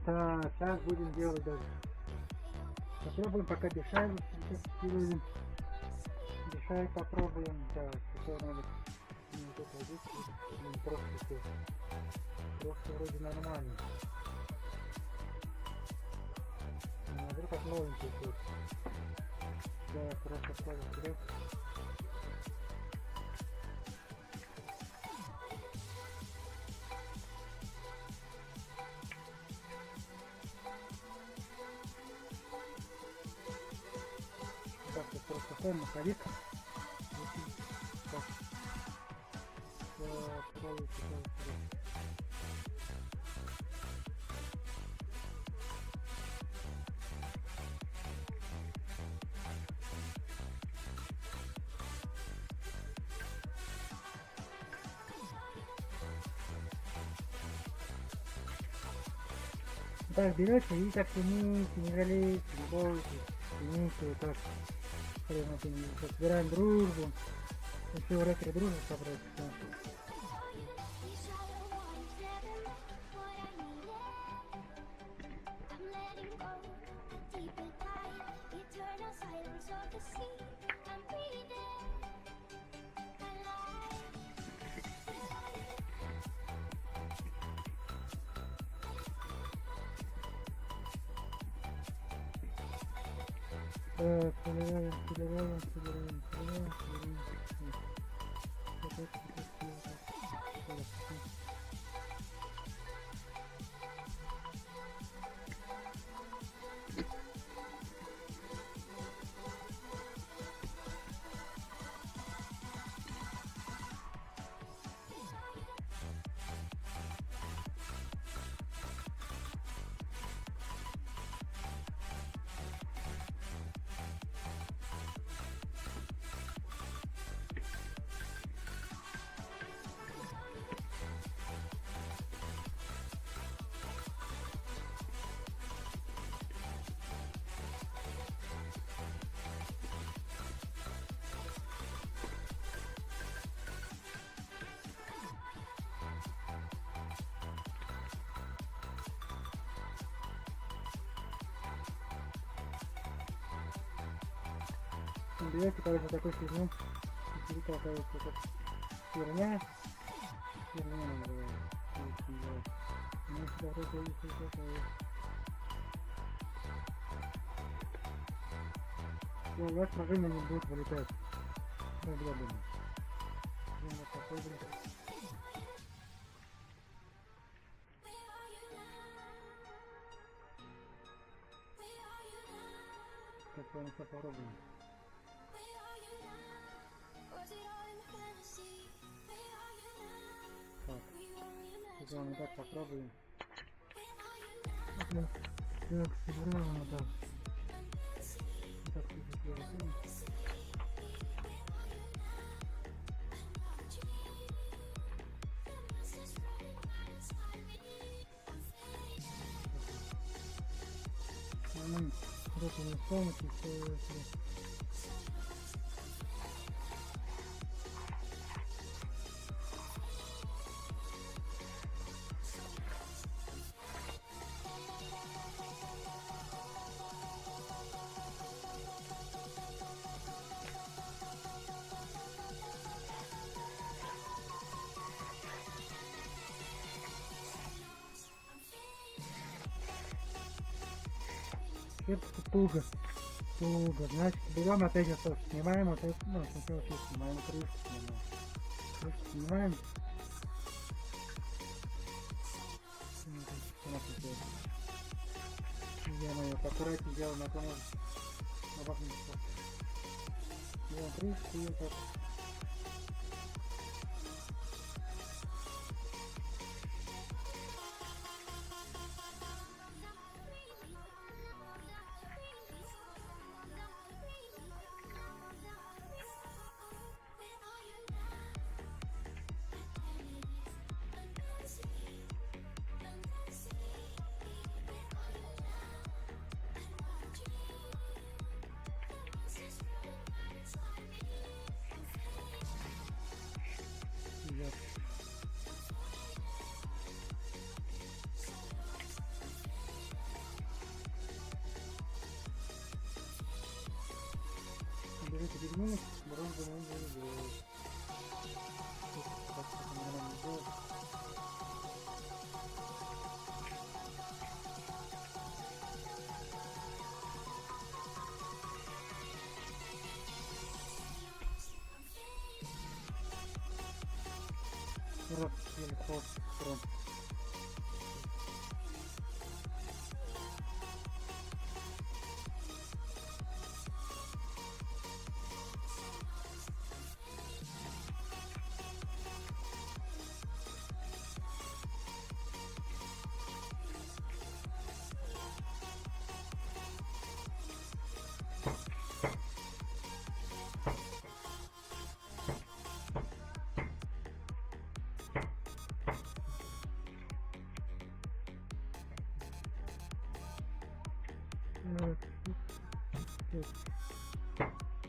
Так, так будем делать дальше. Попробуем пока дешевле. Дешевле попробуем. Так, еще надо вот это здесь. Просто все. Просто вроде нормально. Но вдруг как новенький тут. Так, просто сразу вперед. Так, тут просто ставим на ходик. Так, пробуем. Так, берете и так тяните, не жалейте, не бойтесь, тяните вот так. Прямо собираем дружбу. Если в рэпере дружбу собрать, то... Так, собираем. Берете, короче, такой фигню. Смотрите, оказывается, это херня. Херня называется. Ну, сюда вроде есть вот это вот. И у вас пружина не будет вылетать. Ну, я думаю. Вот такой, блин. Так, мы все попробуем. Так, сейчас мы так попробуем. Так, собираем, да. Так, это не полностью, все это. Это туго. Значит, берем опять это, снимаем вот это, ну, сначала все снимаем, крышку снимаем. Крышку снимаем. Я мою аккуратнее делаю на том, на бахнем. Берем крышку и так. Скажите, вернись, дружбу не будет. Так, что мне надо делать? Раз, еле ход, прям.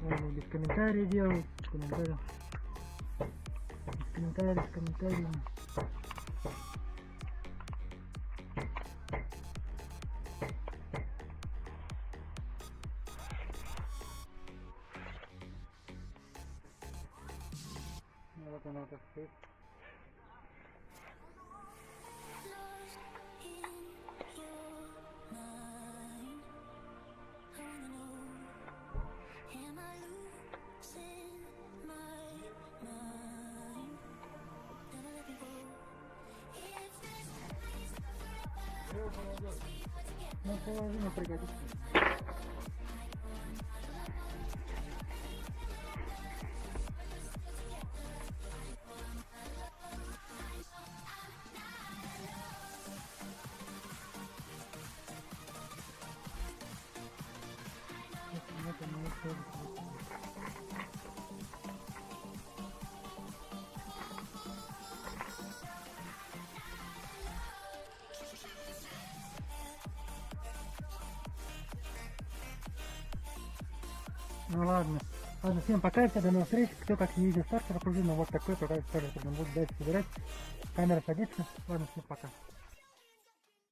Ладно, без комментариев делаю. Комментариев. Без комментариев. Ну, вот она так стоит. Ну, положимо пригодится. Это не стоит. Ну ладно. Ладно, всем пока, до новых встреч. Кто как не видел стартер пружины, вот такой, пока тоже будет дальше собирать. Камера садится. Ладно, всем пока.